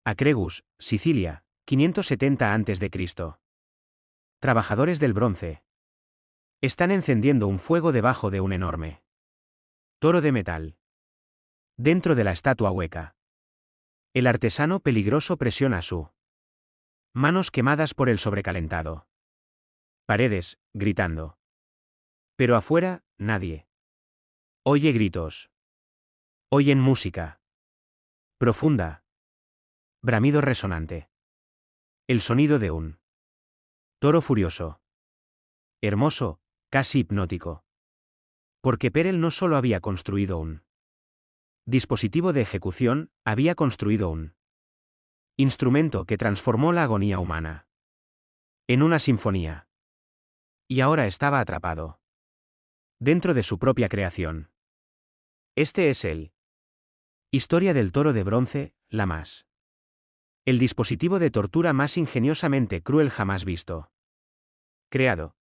Acregus, Sicilia, 570 a.C. Trabajadores del bronce. Están encendiendo un fuego debajo de un enorme toro de metal. Dentro de la estatua hueca. El artesano peligroso presiona su manos quemadas por el sobrecalentado. Paredes, gritando. Pero afuera, nadie. Oye gritos. Oyen música. Profunda. Bramido resonante. El sonido de un toro furioso. Hermoso, casi hipnótico. Porque Perel no solo había construido un dispositivo de ejecución, había construido un instrumento que transformó la agonía humana en una sinfonía. Y ahora estaba atrapado dentro de su propia creación. Este es el Historia del toro de bronce, la más. El dispositivo de tortura más ingeniosamente cruel jamás visto. Creado.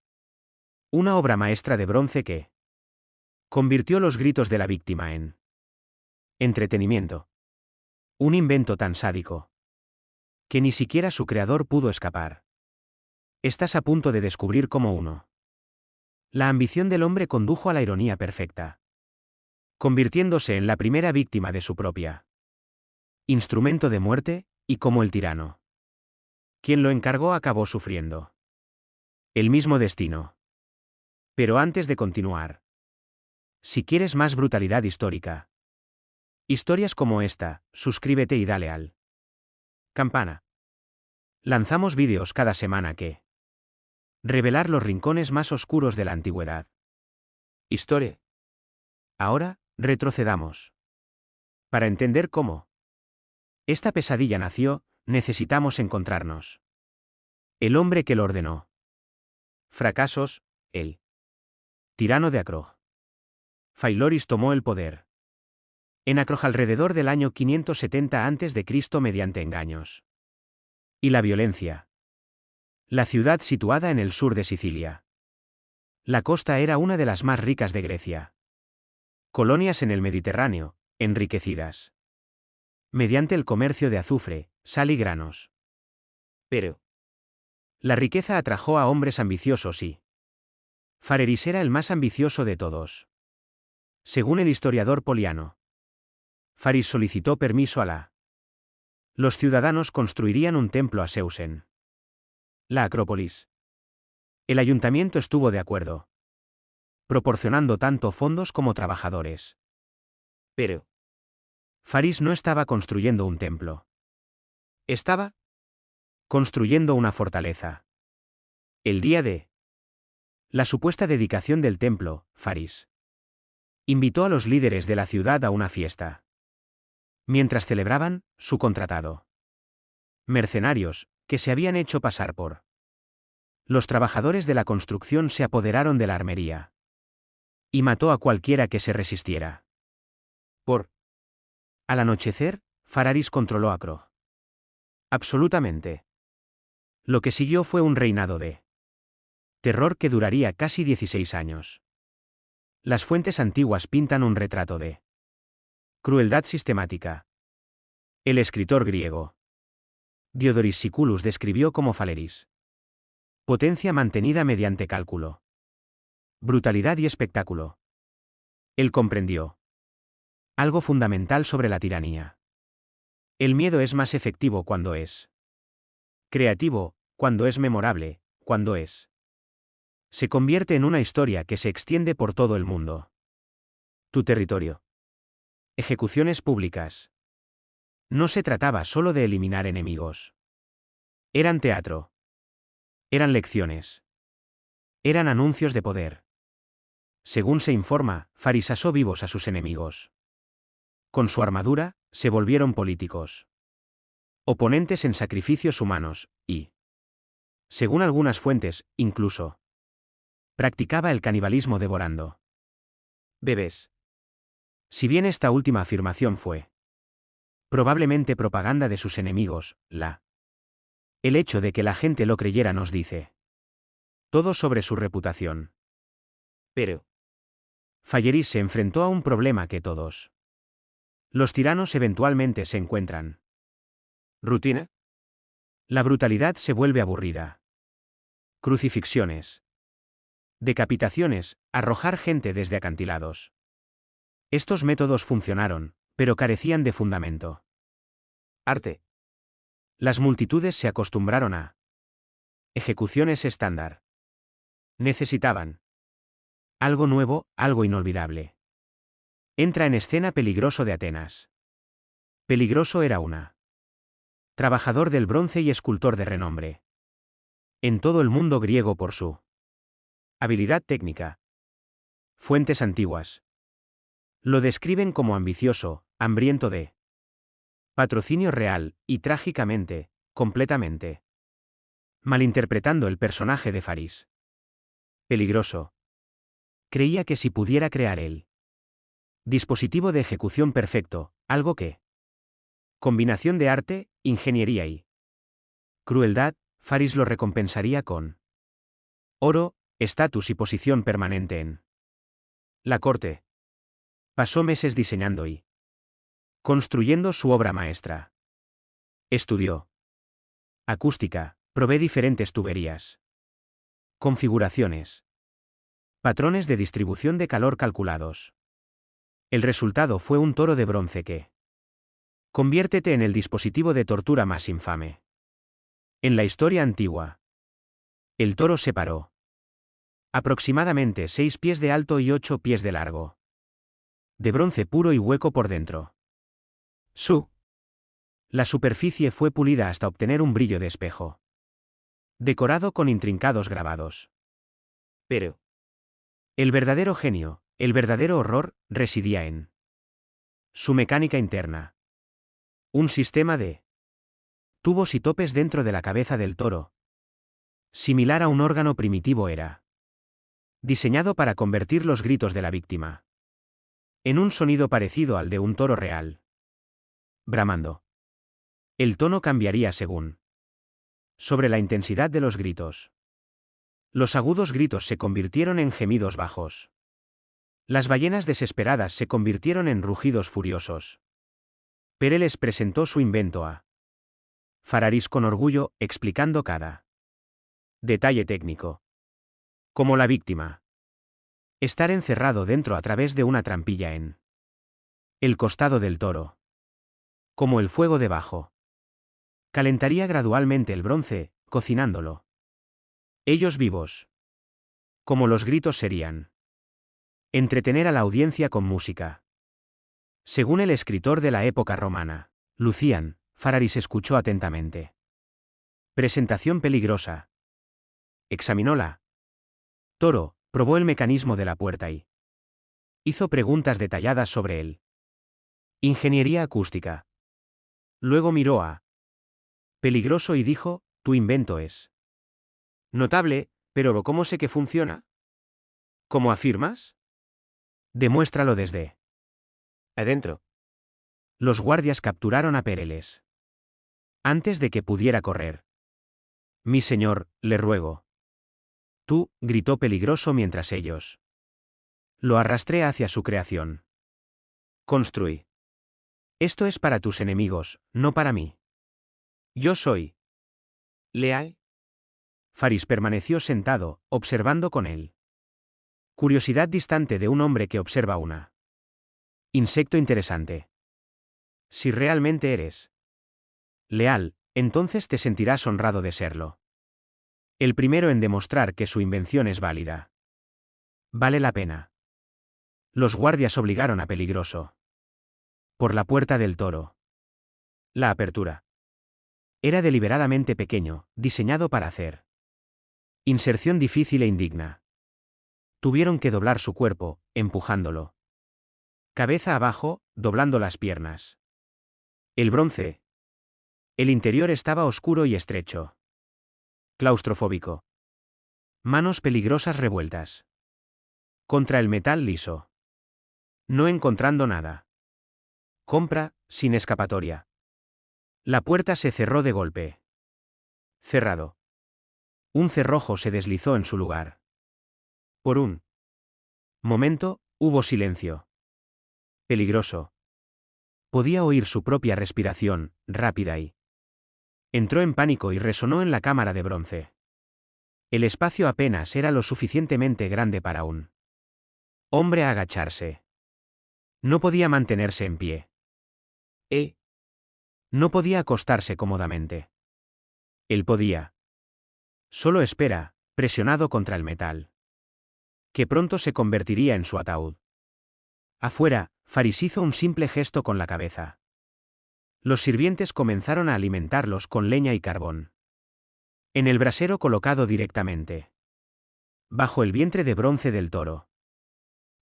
Una obra maestra de bronce que convirtió los gritos de la víctima en entretenimiento. Un invento tan sádico que ni siquiera su creador pudo escapar. Estás a punto de descubrir cómo uno. La ambición del hombre condujo a la ironía perfecta, convirtiéndose en la primera víctima de su propia instrumento de muerte, y como el tirano quien lo encargó acabó sufriendo el mismo destino. Pero antes de continuar, si quieres más brutalidad histórica, historias como esta, suscríbete y dale al campana. Lanzamos vídeos cada semana que revelar los rincones más oscuros de la antigüedad. Historia. Ahora, retrocedamos. Para entender cómo esta pesadilla nació, necesitamos encontrarnos. El hombre que lo ordenó. Fracasos, el tirano de Acroj. Phyloris tomó el poder en Acroj alrededor del año 570 a.C. mediante engaños y la violencia. La ciudad situada en el sur de Sicilia. La costa era una de las más ricas de Grecia. Colonias en el Mediterráneo, enriquecidas mediante el comercio de azufre, sal y granos. Pero la riqueza atrajo a hombres ambiciosos y Phareris era el más ambicioso de todos. Según el historiador Poliano, Pharis solicitó permiso a los ciudadanos construirían un templo a Zeus en la Acrópolis. El ayuntamiento estuvo de acuerdo, proporcionando tanto fondos como trabajadores. Pero Pharis no estaba construyendo un templo. Estaba construyendo una fortaleza. El día de la supuesta dedicación del templo, Pharis invitó a los líderes de la ciudad a una fiesta. Mientras celebraban, su contratado mercenarios, que se habían hecho pasar por los trabajadores de la construcción, se apoderaron de la armería y mató a cualquiera que se resistiera. Al anochecer, Phareris controló Acroj. Absolutamente. Lo que siguió fue un reinado de terror que duraría casi 16 años. Las fuentes antiguas pintan un retrato de crueldad sistemática. El escritor griego Diodorus Siculus describió como Phareris potencia mantenida mediante cálculo, brutalidad y espectáculo. Él comprendió algo fundamental sobre la tiranía. El miedo es más efectivo cuando es creativo, cuando es memorable, cuando se convierte en una historia que se extiende por todo el mundo. Tu territorio. Ejecuciones públicas. No se trataba solo de eliminar enemigos. Eran teatro. Eran lecciones. Eran anuncios de poder. Según se informa, Pharis asó vivos a sus enemigos. Con su armadura, se volvieron políticos. Oponentes en sacrificios humanos, y, según algunas fuentes, incluso practicaba el canibalismo devorando bebés. Si bien esta última afirmación fue probablemente propaganda de sus enemigos, el hecho de que la gente lo creyera nos dice todo sobre su reputación. Pero Phareris se enfrentó a un problema que todos los tiranos eventualmente se encuentran. ¿Rutina? La brutalidad se vuelve aburrida. Crucifixiones. Decapitaciones, arrojar gente desde acantilados. Estos métodos funcionaron, pero carecían de fundamento. Arte. Las multitudes se acostumbraron a ejecuciones estándar. Necesitaban algo nuevo, algo inolvidable. Entra en escena Peligroso de Atenas. Peligroso era una trabajador del bronce y escultor de renombre. En todo el mundo griego por su habilidad técnica. Fuentes antiguas lo describen como ambicioso, hambriento de patrocinio real, y trágicamente, completamente malinterpretando el personaje de Faris. Peligroso. Creía que si pudiera crear el dispositivo de ejecución perfecto, algo que combinación de arte, ingeniería y crueldad, Faris lo recompensaría con oro, estatus y posición permanente en la corte. Pasó meses diseñando y construyendo su obra maestra. Estudió acústica, probé diferentes tuberías, configuraciones, patrones de distribución de calor calculados. El resultado fue un toro de bronce que conviértete en el dispositivo de tortura más infame en la historia antigua. El toro se paró. Aproximadamente 6 pies de alto y 8 pies de largo. De bronce puro y hueco por dentro. La superficie fue pulida hasta obtener un brillo de espejo. Decorado con intrincados grabados. Pero. El verdadero genio, el verdadero horror, residía en su mecánica interna. Un sistema de tubos y topes dentro de la cabeza del toro. Similar a un órgano primitivo era diseñado para convertir los gritos de la víctima en un sonido parecido al de un toro real. Bramando. El tono cambiaría según sobre la intensidad de los gritos. Los agudos gritos se convirtieron en gemidos bajos. Las ballenas desesperadas se convirtieron en rugidos furiosos. Pereles presentó su invento a Fararis con orgullo, explicando cada detalle técnico. Como la víctima. Estar encerrado dentro a través de una trampilla en el costado del toro. Como el fuego debajo. Calentaría gradualmente el bronce, cocinándolo. Ellos vivos. Como los gritos serían. Entretener a la audiencia con música. Según el escritor de la época romana, Lucian, Fararis escuchó atentamente. Presentación peligrosa. Examinóla. Toro, probó el mecanismo de la puerta y hizo preguntas detalladas sobre él. Ingeniería acústica. Luego miró a Peligroso y dijo, tu invento es notable, pero ¿cómo sé que funciona? ¿Cómo afirmas? Demuéstralo desde Adentro. Los guardias capturaron a Pereles antes de que pudiera correr. Mi señor, le ruego. Tú, gritó Peligroso mientras ellos lo arrastré hacia su creación. Construí. Esto es para tus enemigos, no para mí. Yo soy Leal. Faris permaneció sentado, observando con él curiosidad distante de un hombre que observa una insecto interesante. Si realmente eres leal, entonces te sentirás honrado de serlo. El primero en demostrar que su invención es válida. Vale la pena. Los guardias obligaron a Peligroso por la puerta del toro. La apertura era deliberadamente pequeño, diseñado para hacer inserción difícil e indigna. Tuvieron que doblar su cuerpo, empujándolo cabeza abajo, doblando las piernas. El bronce. El interior estaba oscuro y estrecho. Claustrofóbico. Manos peligrosas revueltas contra el metal liso. No encontrando nada. Compra, sin escapatoria. La puerta se cerró de golpe. Cerrado. Un cerrojo se deslizó en su lugar. Por un momento, hubo silencio. Peligroso. Podía oír su propia respiración, rápida y Entró en pánico y resonó en la cámara de bronce. El espacio apenas era lo suficientemente grande para un hombre a agacharse. No podía mantenerse en pie. No podía acostarse cómodamente. Él podía. Solo espera, presionado contra el metal. Que pronto se convertiría en su ataúd. Afuera, Faris hizo un simple gesto con la cabeza. Los sirvientes comenzaron a alimentarlos con leña y carbón. En el brasero colocado directamente bajo el vientre de bronce del toro.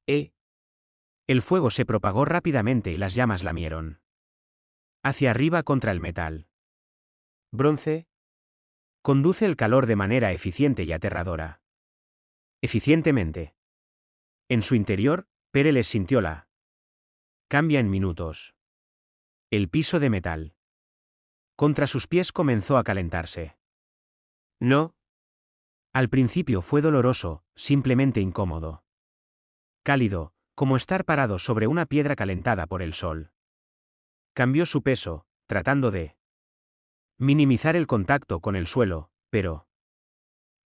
El fuego se propagó rápidamente y las llamas lamieron hacia arriba contra el metal. Bronce. Conduce el calor de manera eficiente y aterradora. Eficientemente. En su interior, Pereles sintió la cambia en minutos. El piso de metal contra sus pies comenzó a calentarse. No. Al principio fue doloroso, simplemente incómodo. Cálido, como estar parado sobre una piedra calentada por el sol. Cambió su peso, tratando de minimizar el contacto con el suelo, pero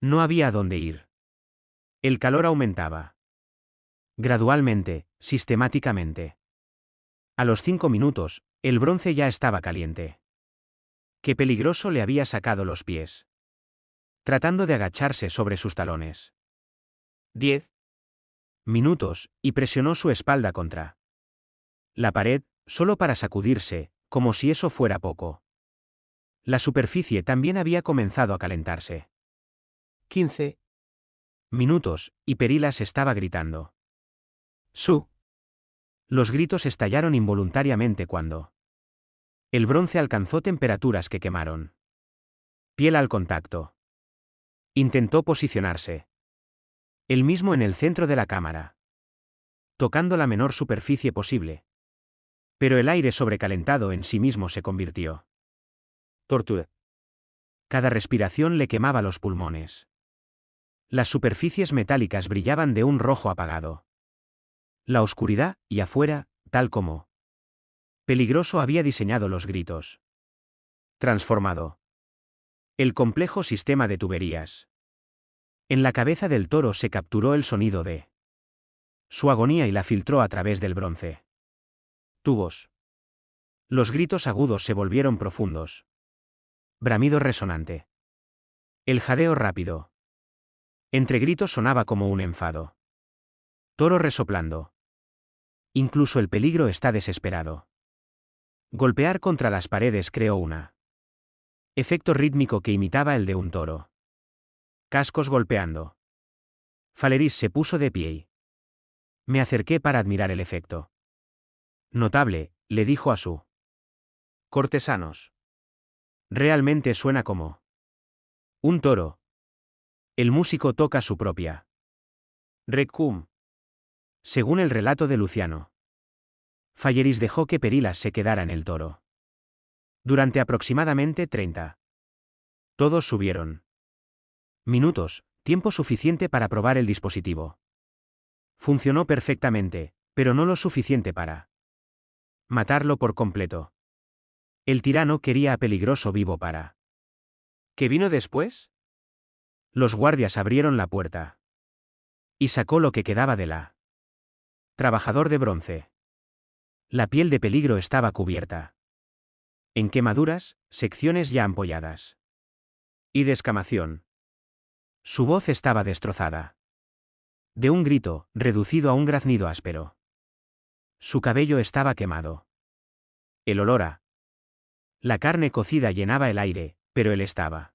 no había a dónde ir. El calor aumentaba. Gradualmente, sistemáticamente. A los 5 minutos, el bronce ya estaba caliente. Qué peligroso le había sacado los pies. Tratando de agacharse sobre sus talones. 10 minutos, y presionó su espalda contra la pared, solo para sacudirse, como si eso fuera poco. La superficie también había comenzado a calentarse. 15 minutos, y Perilas estaba gritando. ¡Su! Los gritos estallaron involuntariamente cuando el bronce alcanzó temperaturas que quemaron. Piel al contacto. Intentó posicionarse. Él mismo en el centro de la cámara. Tocando la menor superficie posible. Pero el aire sobrecalentado en sí mismo se convirtió. Tortura. Cada respiración le quemaba los pulmones. Las superficies metálicas brillaban de un rojo apagado. La oscuridad, y afuera, tal como peligroso había diseñado los gritos. Transformado. El complejo sistema de tuberías. En la cabeza del toro se capturó el sonido de su agonía y la filtró a través del bronce. Tubos. Los gritos agudos se volvieron profundos. Bramido resonante. El jadeo rápido. Entre gritos sonaba como un enfado. Toro resoplando. Incluso el peligro está desesperado. Golpear contra las paredes creó una efecto rítmico que imitaba el de un toro. Cascos golpeando. Faleris se puso de pie y me acerqué para admirar el efecto. Notable, le dijo a su cortesanos. Realmente suena como un toro. El músico toca su propia Requiem. Según el relato de Luciano, Falleris dejó que Perilas se quedara en el toro. Durante aproximadamente 30. Todos subieron. Minutos, tiempo suficiente para probar el dispositivo. Funcionó perfectamente, pero no lo suficiente para matarlo por completo. El tirano quería a Peligroso vivo para. ¿Qué vino después? Los guardias abrieron la puerta. Y sacó lo que quedaba de la trabajador de bronce. La piel de Peligro estaba cubierta. En quemaduras, secciones ya ampolladas. Y descamación. Su voz estaba destrozada. De un grito, reducido a un graznido áspero. Su cabello estaba quemado. El olor a la carne cocida llenaba el aire, pero él estaba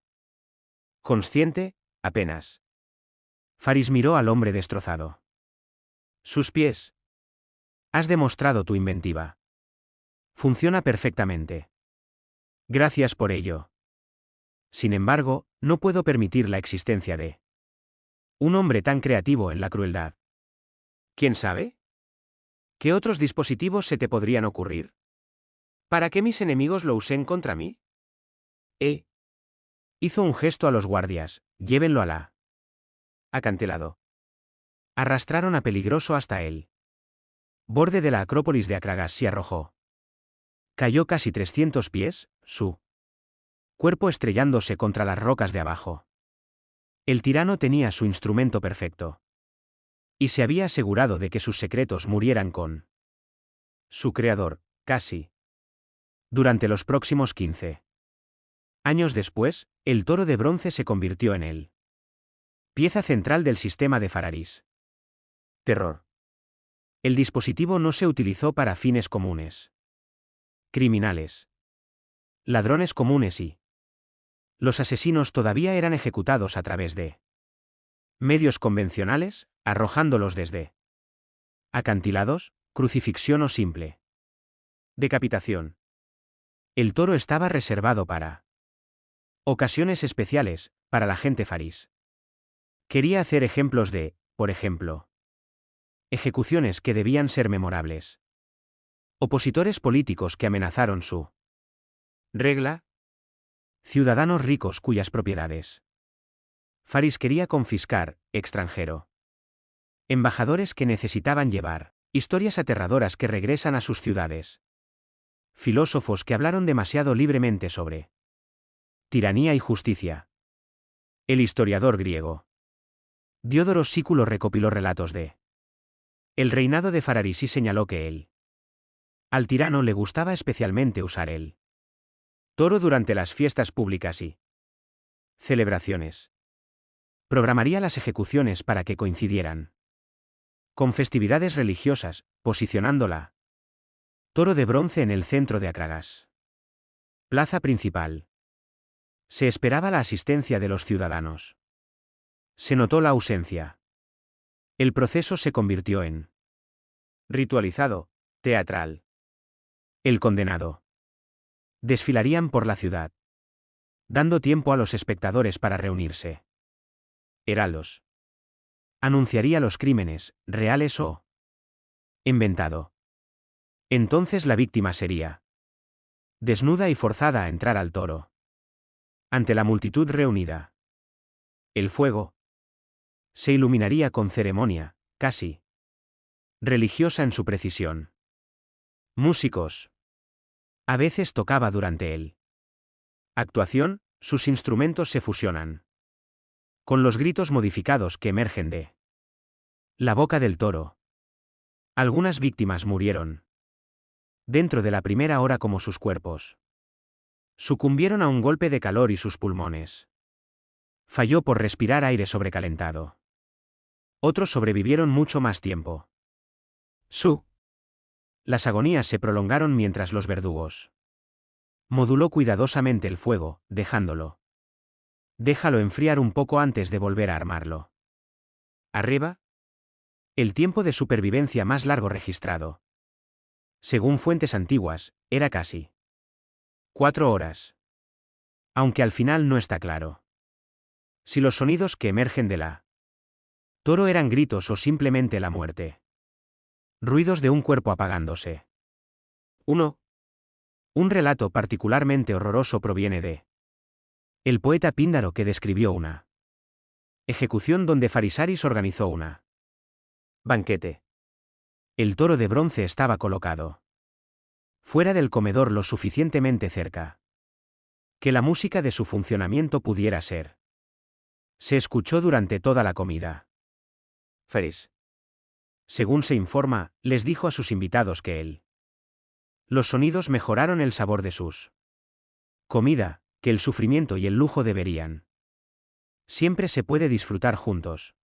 consciente, apenas. Faris miró al hombre destrozado. Sus pies. Has demostrado tu inventiva. Funciona perfectamente. Gracias por ello. Sin embargo, no puedo permitir la existencia de un hombre tan creativo en la crueldad. ¿Quién sabe? ¿Qué otros dispositivos se te podrían ocurrir? ¿Para qué mis enemigos lo usen contra mí? Hizo un gesto a los guardias, llévenlo a la acantilado. Arrastraron a Peligroso hasta él. Borde de la Acrópolis de Akragas se arrojó. Cayó casi 300 pies, su cuerpo estrellándose contra las rocas de abajo. El tirano tenía su instrumento perfecto. Y se había asegurado de que sus secretos murieran con su creador, casi. Durante los próximos 15 años después, el toro de bronce se convirtió en él. Pieza central del sistema de Fararis. Terror. El dispositivo no se utilizó para fines comunes. Criminales. Ladrones comunes y los asesinos todavía eran ejecutados a través de medios convencionales, arrojándolos desde acantilados, crucifixión o simple decapitación. El toro estaba reservado para ocasiones especiales, para la gente faris. Quería hacer ejemplos de, por ejemplo, ejecuciones que debían ser memorables. Opositores políticos que amenazaron su regla. Ciudadanos ricos cuyas propiedades Faris quería confiscar, extranjero. Embajadores que necesitaban llevar historias aterradoras que regresan a sus ciudades. Filósofos que hablaron demasiado libremente sobre tiranía y justicia. El historiador griego Diodoro Sículo recopiló relatos de el reinado de Fararis y señaló que al tirano le gustaba especialmente usar el toro durante las fiestas públicas y celebraciones. Programaría las ejecuciones para que coincidieran con festividades religiosas, posicionándola toro de bronce en el centro de Akragas. Plaza principal. Se esperaba la asistencia de los ciudadanos. Se notó la ausencia. El proceso se convirtió en ritualizado, teatral. El condenado. Desfilarían por la ciudad, dando tiempo a los espectadores para reunirse. Heraldos. Anunciaría los crímenes, reales o inventado. Entonces la víctima sería desnuda y forzada a entrar al toro. Ante la multitud reunida. El fuego se iluminaría con ceremonia, casi religiosa en su precisión. Músicos. A veces tocaba durante él. Actuación, sus instrumentos se fusionan con los gritos modificados que emergen de la boca del toro. Algunas víctimas murieron dentro de la primera hora como sus cuerpos sucumbieron a un golpe de calor y sus pulmones falló por respirar aire sobrecalentado. Otros sobrevivieron mucho más tiempo. Las agonías se prolongaron mientras los verdugos moduló cuidadosamente el fuego, dejándolo. Déjalo enfriar un poco antes de volver a armarlo. Arriba. El tiempo de supervivencia más largo registrado. Según fuentes antiguas, era casi 4 horas. Aunque al final no está claro si los sonidos que emergen de la toro eran gritos o simplemente la muerte. Ruidos de un cuerpo apagándose. 1. Un relato particularmente horroroso proviene de el poeta Píndaro que describió una ejecución donde Farisaris organizó una banquete. El toro de bronce estaba colocado fuera del comedor lo suficientemente cerca que la música de su funcionamiento pudiera ser. Se escuchó durante toda la comida. Faris, según se informa, les dijo a sus invitados que los sonidos mejoraron el sabor de sus comida, que el sufrimiento y el lujo deberían siempre se puede disfrutar juntos.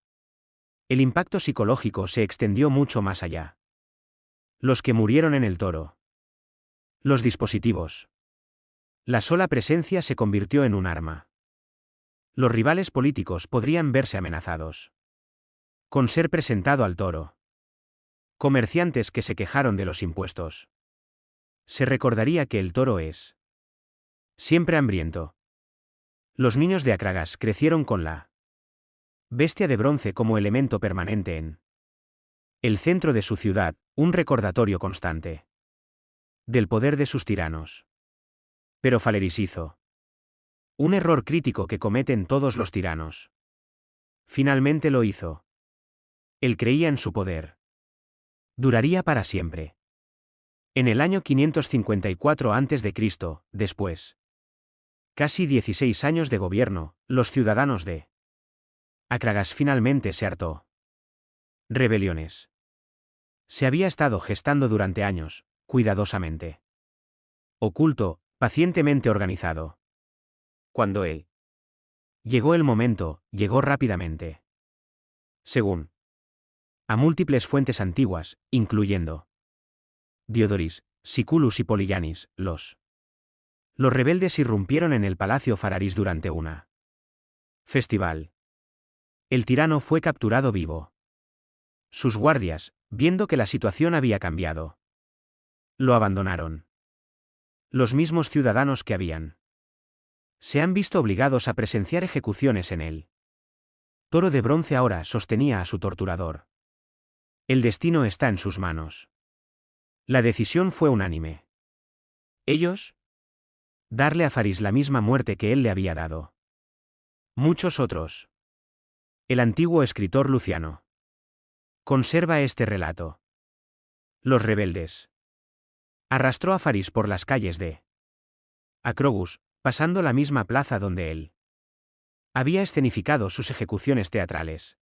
El impacto psicológico se extendió mucho más allá. Los que murieron en el toro. Los dispositivos. La sola presencia se convirtió en un arma. Los rivales políticos podrían verse amenazados con ser presentado al toro. Comerciantes que se quejaron de los impuestos. Se recordaría que el toro es siempre hambriento. Los niños de Akragas crecieron con la bestia de bronce como elemento permanente en el centro de su ciudad, un recordatorio constante del poder de sus tiranos. Pero Faleris hizo un error crítico que cometen todos los tiranos. Finalmente lo hizo. Él creía en su poder. Duraría para siempre. En el año 554 a.C., después Casi 16 años de gobierno, los ciudadanos de Akragas finalmente se hartó. Rebeliones. Se había estado gestando durante años, cuidadosamente. Oculto, pacientemente organizado. Cuando él llegó el momento, llegó rápidamente. Según a múltiples fuentes antiguas, incluyendo Diodoris, Siculus y Poliyanis, los rebeldes irrumpieron en el palacio Fararis durante una festival. El tirano fue capturado vivo. Sus guardias, viendo que la situación había cambiado, lo abandonaron. Los mismos ciudadanos que se han visto obligados a presenciar ejecuciones en el toro de bronce ahora sostenía a su torturador. El destino está en sus manos. La decisión fue unánime. Ellos, darle a Faris la misma muerte que él le había dado. Muchos otros. El antiguo escritor Luciano conserva este relato. Los rebeldes. Arrastró a Faris por las calles de Acrogus, pasando la misma plaza donde él había escenificado sus ejecuciones teatrales.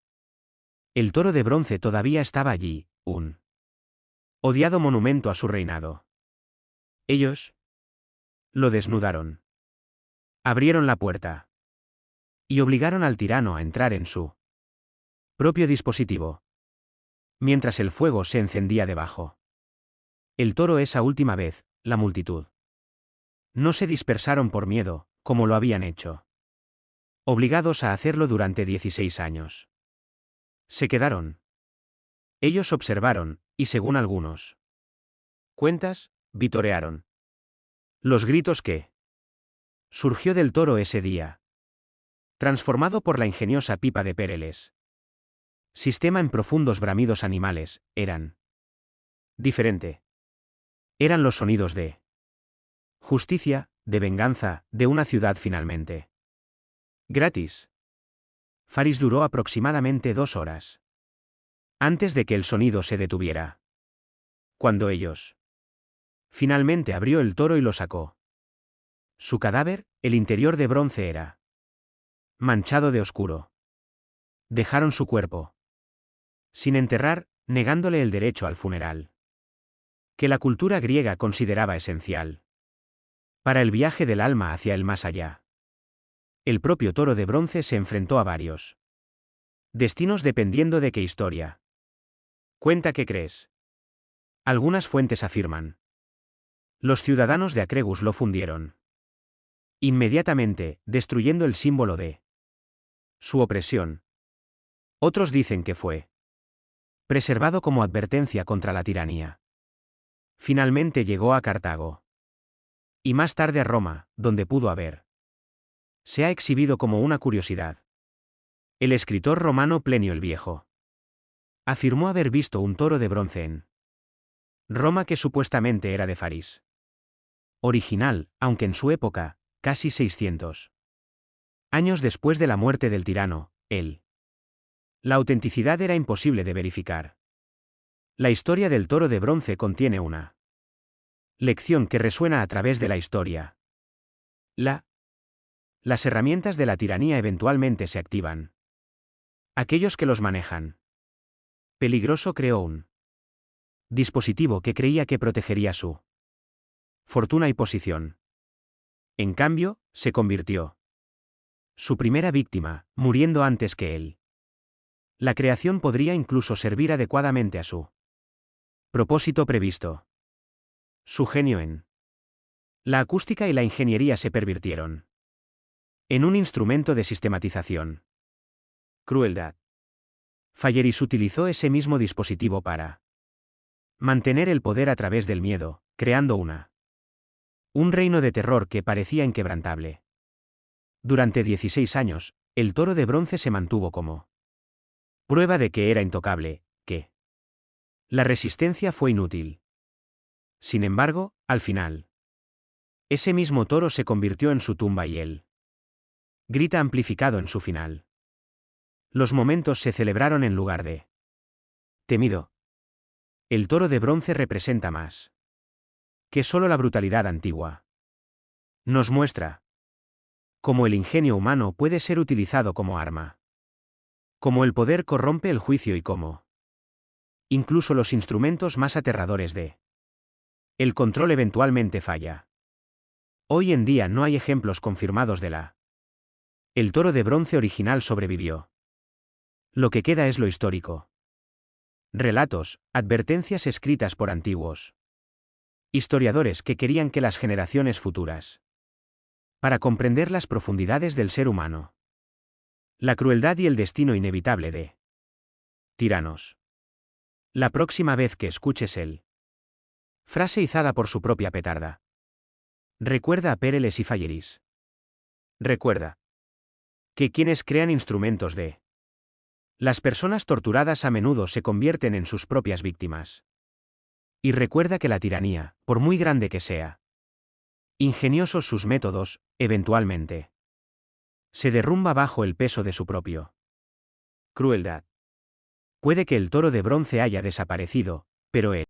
El toro de bronce todavía estaba allí, un odiado monumento a su reinado. Ellos lo desnudaron. Abrieron la puerta. Y obligaron al tirano a entrar en su propio dispositivo. Mientras el fuego se encendía debajo. El toro esa última vez, la multitud. No se dispersaron por miedo, como lo habían hecho. Obligados a hacerlo durante 16 años. Se quedaron. Ellos observaron, y según algunos cuentas, vitorearon. Los gritos que surgió del toro ese día. Transformado por la ingeniosa pipa de Péreles. Sistema en profundos bramidos animales, eran diferente. Eran los sonidos de justicia, de venganza, de una ciudad finalmente gratis. Faris duró aproximadamente 2 horas. Antes de que el sonido se detuviera. Cuando ellos finalmente abrió el toro y lo sacó. Su cadáver, el interior de bronce era manchado de oscuro. Dejaron su cuerpo sin enterrar, negándole el derecho al funeral. Que la cultura griega consideraba esencial. Para el viaje del alma hacia el más allá. El propio toro de bronce se enfrentó a varios destinos dependiendo de qué historia. Cuenta que crees. Algunas fuentes afirman. Los ciudadanos de Acregus lo fundieron. Inmediatamente, destruyendo el símbolo de su opresión. Otros dicen que fue preservado como advertencia contra la tiranía. Finalmente llegó a Cartago. Y más tarde a Roma, donde pudo haber. Se ha exhibido como una curiosidad. El escritor romano Plenio el Viejo afirmó haber visto un toro de bronce en Roma que supuestamente era de Faris. Original, aunque en su época, casi 600 años después de la muerte del tirano, la autenticidad era imposible de verificar. La historia del toro de bronce contiene una lección que resuena a través de la historia. Las herramientas de la tiranía eventualmente se activan. Aquellos que los manejan. Peligroso creó un dispositivo que creía que protegería su fortuna y posición. En cambio, se convirtió su primera víctima, muriendo antes que él. La creación podría incluso servir adecuadamente a su propósito previsto. Su genio en la acústica y la ingeniería se pervirtieron en un instrumento de sistematización. Crueldad. Falleris utilizó ese mismo dispositivo para mantener el poder a través del miedo, creando un reino de terror que parecía inquebrantable. Durante 16 años, el toro de bronce se mantuvo como prueba de que era intocable, que la resistencia fue inútil. Sin embargo, al final, ese mismo toro se convirtió en su tumba y él grita amplificado en su final. Los momentos se celebraron en lugar de temido. El toro de bronce representa más que solo la brutalidad antigua. Nos muestra Como el ingenio humano puede ser utilizado como arma. Como el poder corrompe el juicio y cómo. Incluso los instrumentos más aterradores de el control eventualmente falla. Hoy en día no hay ejemplos confirmados de la el toro de bronce original sobrevivió. Lo que queda es lo histórico. Relatos, advertencias escritas por antiguos historiadores que querían que las generaciones futuras para comprender las profundidades del ser humano, la crueldad y el destino inevitable de tiranos. La próxima vez que escuches el frase izada por su propia petarda, recuerda a Péreles y Falleris. Recuerda que quienes crean instrumentos de las personas torturadas a menudo se convierten en sus propias víctimas. Y recuerda que la tiranía, por muy grande que sea, ingeniosos sus métodos, eventualmente se derrumba bajo el peso de su propio crueldad. Puede que el toro de bronce haya desaparecido, pero